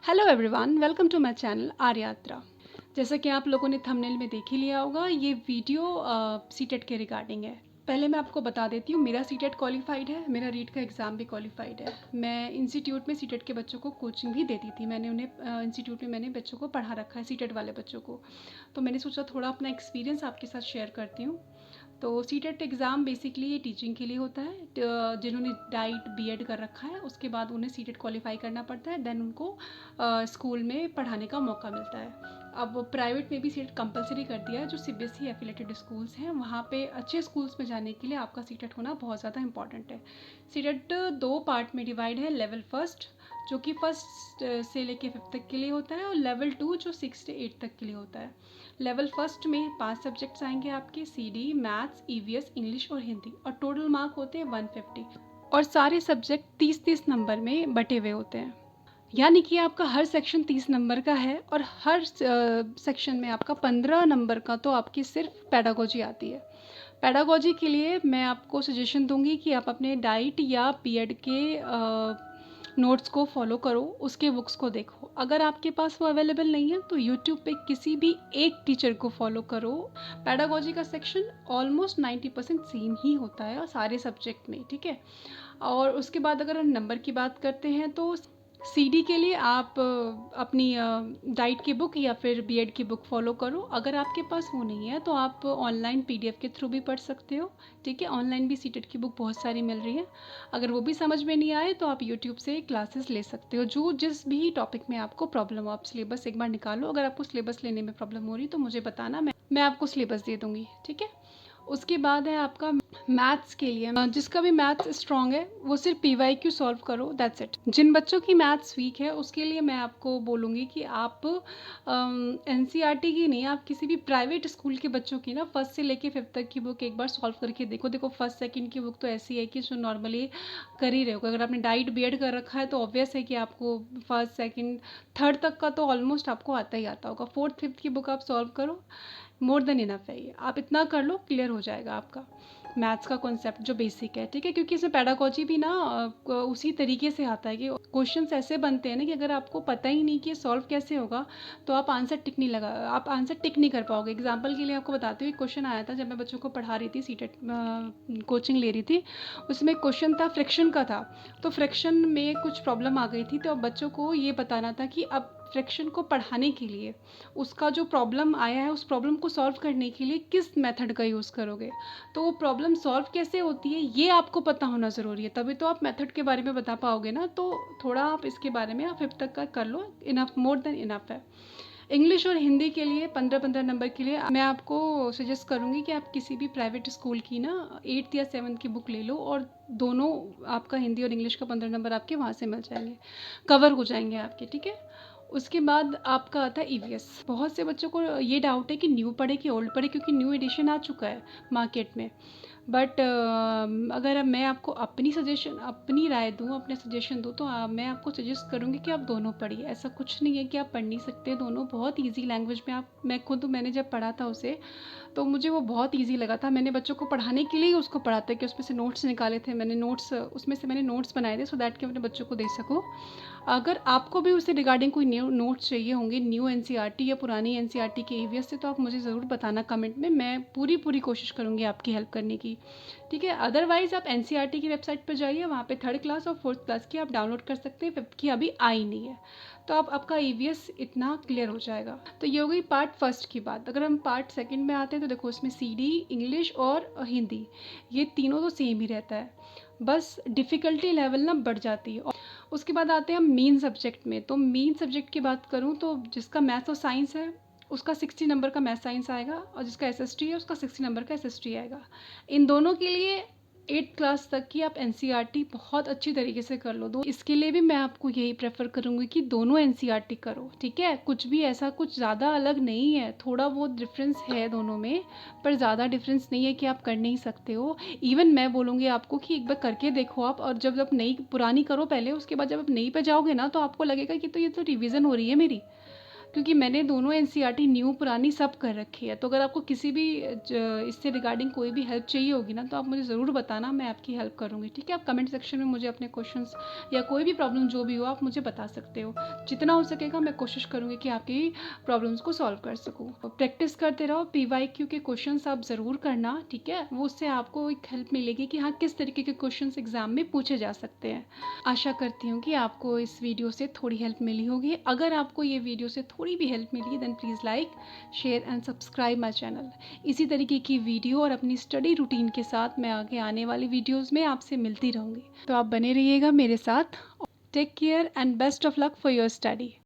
Hello everyone, welcome to my channel Aryatra. जैसा कि आप लोगों ने थंबनेल में देख ही लिया होगा, ये वीडियो सीटेट के रिगार्डिंग है। पहले मैं आपको बता देती हूँ, मेरा सीटेट क्वालिफाइड है, मेरा रीट का एग्ज़ाम भी क्वालिफाइड है। मैं इंस्टीट्यूट में सीटेट के बच्चों को कोचिंग भी देती थी। मैंने उन्हें इंस्टीट्यूट में मैंने बच्चों को पढ़ा रखा है, सीटेट वाले बच्चों को। तो मैंने सोचा थोड़ा अपना एक्सपीरियंस आपके साथ शेयर करती हूँ। तो सीटेट एग्ज़ाम बेसिकली ये टीचिंग के लिए होता है। जिन्होंने डाइट बीएड कर रखा है, उसके बाद उन्हें सीटेट क्वालिफाई करना पड़ता है, देन उनको स्कूल में पढ़ाने का मौका मिलता है। अब प्राइवेट में भी सीटेट कंपलसरी कर दिया है। जो सीबीएसई एफिलेटेड स्कूल्स हैं, वहाँ पे अच्छे स्कूल्स में जाने के लिए आपका सीटेट होना बहुत ज़्यादा इंपॉर्टेंट है। सीटेट 2 पार्ट में डिवाइड है। लेवल फर्स्ट, जो कि फर्स्ट से लेके 5th तक के लिए होता है, और लेवल 2 जो 6 से 8 तक के लिए होता है। लेवल फर्स्ट में 5 सब्जेक्ट्स आएंगे आपके, सीडी, मैथ्स, ईवीएस, इंग्लिश और हिंदी, और टोटल मार्क होते हैं 150, और सारे सब्जेक्ट 30-30 नंबर में बटे हुए होते हैं। यानी कि आपका हर सेक्शन 30 नंबर का है, और हर सेक्शन में आपका 15 नंबर का तो आपकी सिर्फ पेडागोजी आती है। पेडागोजी के लिए मैं आपको सजेशन दूंगी कि आप अपने डाइट या बीएड के नोट्स को फॉलो करो, उसके बुक्स को देखो। अगर आपके पास वो अवेलेबल नहीं है तो यूट्यूब पे किसी भी एक टीचर को फॉलो करो। पेडागोजी का सेक्शन ऑलमोस्ट 90% सेम ही होता है सारे सब्जेक्ट में, ठीक है। और उसके बाद अगर हम नंबर की बात करते हैं तो सीडी के लिए आप अपनी डाइट की बुक या फिर बीएड की बुक फॉलो करो। अगर आपके पास वो नहीं है तो आप ऑनलाइन पीडीएफ के थ्रू भी पढ़ सकते हो, ठीक है। ऑनलाइन भी सीटेट की बुक बहुत सारी मिल रही है। अगर वो भी समझ में नहीं आए तो आप यूट्यूब से क्लासेस ले सकते हो, जो जिस भी टॉपिक में आपको प्रॉब्लम हो। आप सिलेबस एक बार निकालो, अगर आपको सिलेबस लेने में प्रॉब्लम हो रही तो मुझे बताना, मैं आपको सिलेबस दे दूँगी, ठीक है। उसके बाद है आपका मैथ्स के लिए। जिसका भी मैथ्स स्ट्रॉन्ग है वो सिर्फ पीवाईक्यू सॉल्व करो, दैट्स इट। जिन बच्चों की मैथ्स वीक है उसके लिए मैं आपको बोलूँगी कि आप एनसीईआरटी की नहीं, आप किसी भी प्राइवेट स्कूल के बच्चों की ना 1st से लेके 5th तक की बुक एक बार सॉल्व करके देखो। फर्स्ट सेकंड की बुक तो ऐसी है कि जो नॉर्मली कर ही रहे हो। अगर आपने डाइट बीएड कर रखा है तो ऑब्वियस है कि आपको फर्स्ट सेकंड थर्ड तक का तो ऑलमोस्ट आपको आता ही आता होगा। 4th 5th की बुक आप सॉल्व करो, मोर देन इनफ है ये। आप इतना कर लो, क्लियर हो जाएगा आपका मैथ्स का कॉन्सेप्ट जो बेसिक है, ठीक है। क्योंकि इसमें पेडागोजी भी ना उसी तरीके से आता है कि क्वेश्चंस ऐसे बनते हैं ना कि अगर आपको पता ही नहीं कि सॉल्व कैसे होगा तो आप आंसर टिक नहीं कर पाओगे। एग्जाम्पल के लिए आपको बताती हूँ, एक क्वेश्चन आया था जब मैं बच्चों को पढ़ा रही थी, सीटेट कोचिंग ले रही थी। उसमें क्वेश्चन था फ्रैक्शन का था। तो फ्रैक्शन में कुछ प्रॉब्लम आ गई थी, तो अब बच्चों को ये बताना था कि अब फ्रैक्शन को पढ़ाने के लिए उसका जो प्रॉब्लम आया है, उस प्रॉब्लम को सॉल्व करने के लिए किस मेथड का यूज़ करोगे। तो वो प्रॉब्लम सॉल्व कैसे होती है ये आपको पता होना ज़रूरी है, तभी तो आप मेथड के बारे में बता पाओगे ना। तो थोड़ा आप इसके बारे में आप 5th तक का कर लो, इनफ, मोर देन इनफ है। इंग्लिश और हिंदी के लिए 15-15 नंबर के लिए मैं आपको सजेस्ट करूँगी कि आप किसी भी प्राइवेट स्कूल की ना 8th या 7th की बुक ले लो, और दोनों आपका हिंदी और इंग्लिश का 15 नंबर आपके वहाँ से मिल जाएंगे, कवर हो जाएंगे आपके, ठीक है। उसके बाद आपका आता है ईवीएस। बहुत से बच्चों को ये डाउट है कि न्यू पढ़े कि ओल्ड पढ़े, क्योंकि न्यू एडिशन आ चुका है मार्केट में। बट अगर अब मैं आपको अपनी राय दूँ, अपने सजेशन दूँ, तो मैं आपको सजेस्ट करूँगी कि आप दोनों पढ़िए। ऐसा कुछ नहीं है कि आप पढ़ नहीं सकते, दोनों बहुत ईजी लैंग्वेज में। मैंने जब पढ़ा था उसे तो मुझे वो बहुत ईजी लगा था। मैंने बच्चों को पढ़ाने के लिए ही उसको पढ़ा था कि उसमें से नोट्स निकाले थे मैंने, उसमें से मैंने नोट्स बनाए थे, सो दैट कि अपने बच्चों को दे सकूँ। अगर आपको भी उससे रिगार्डिंग कोई न्यू नोट्स चाहिए होंगे, न्यू एनसीईआरटी या पुरानी एनसीईआरटी के ईवीएस से, तो आप मुझे ज़रूर बताना कमेंट में। मैं पूरी कोशिश करूँगी आपकी हेल्प करने की, ठीक है। अदरवाइज़ आप एनसीईआरटी की वेबसाइट पर जाइए, वहाँ पे 3rd क्लास और 4th क्लास की आप डाउनलोड कर सकते हैं। 5th की अभी आई नहीं है, तो आप आपका ईवीएस इतना क्लियर हो जाएगा। तो ये हो गई पार्ट फर्स्ट की बात। अगर हम पार्ट सेकंड में आते हैं तो देखो, इसमें सीडी, इंग्लिश और हिंदी, ये तीनों तो सेम ही रहता है, बस डिफ़िकल्टी लेवल ना बढ़ जाती है। और उसके बाद आते हैं हम मेन सब्जेक्ट में। तो मेन सब्जेक्ट की बात करूँ तो जिसका मैथ्स और साइंस है उसका 60 नंबर का मैथ साइंस आएगा, और जिसका एसएसटी है उसका 60 नंबर का एसएसटी आएगा। इन दोनों के लिए 8th क्लास तक की आप एनसीईआरटी बहुत अच्छी तरीके से कर लो। दो इसके लिए भी मैं आपको यही प्रेफर करूँगी कि दोनों एनसीईआरटी करो, ठीक है। कुछ भी ऐसा कुछ ज़्यादा अलग नहीं है, थोड़ा बहुत डिफरेंस है दोनों में, पर ज़्यादा डिफरेंस नहीं है कि आप कर नहीं सकते हो। इवन मैं बोलूँगी आपको कि एक बार करके देखो आप, और जब आप नई पुरानी करो पहले, उसके बाद जब आप नई पे जाओगे ना तो आपको लगेगा कि तो ये तो रिवीजन हो रही है मेरी। क्योंकि मैंने दोनों एनसीईआरटी न्यू पुरानी सब कर रखी है। तो अगर आपको किसी भी इससे रिगार्डिंग कोई भी हेल्प चाहिए होगी ना, तो आप मुझे ज़रूर बताना, मैं आपकी हेल्प करूँगी, ठीक है। आप कमेंट सेक्शन में मुझे अपने क्वेश्चंस या कोई भी प्रॉब्लम जो भी हो आप मुझे बता सकते हो। जितना हो सकेगा मैं कोशिश करूँगी कि आपकी प्रॉब्लम्स को सॉल्व कर सकूँ। प्रैक्टिस करते रहो, पीवाईक्यू के क्वेश्चंस आप ज़रूर करना, ठीक है। वो उससे आपको एक हेल्प मिलेगी कि हाँ किस तरीके के क्वेश्चंस एग्जाम में पूछे जा सकते हैं। आशा करती हूँ कि आपको इस वीडियो से थोड़ी हेल्प मिली होगी। अगर आपको ये वीडियो से थोड़ी भी हेल्प मिली है then please like, share and subscribe my channel. इसी तरीके की वीडियो और अपनी स्टडी रूटीन के साथ मैं आगे आने वाली वीडियोज़ में आपसे मिलती रहूँगी। तो आप बने रहिएगा मेरे साथ। Take care and best of luck for your study.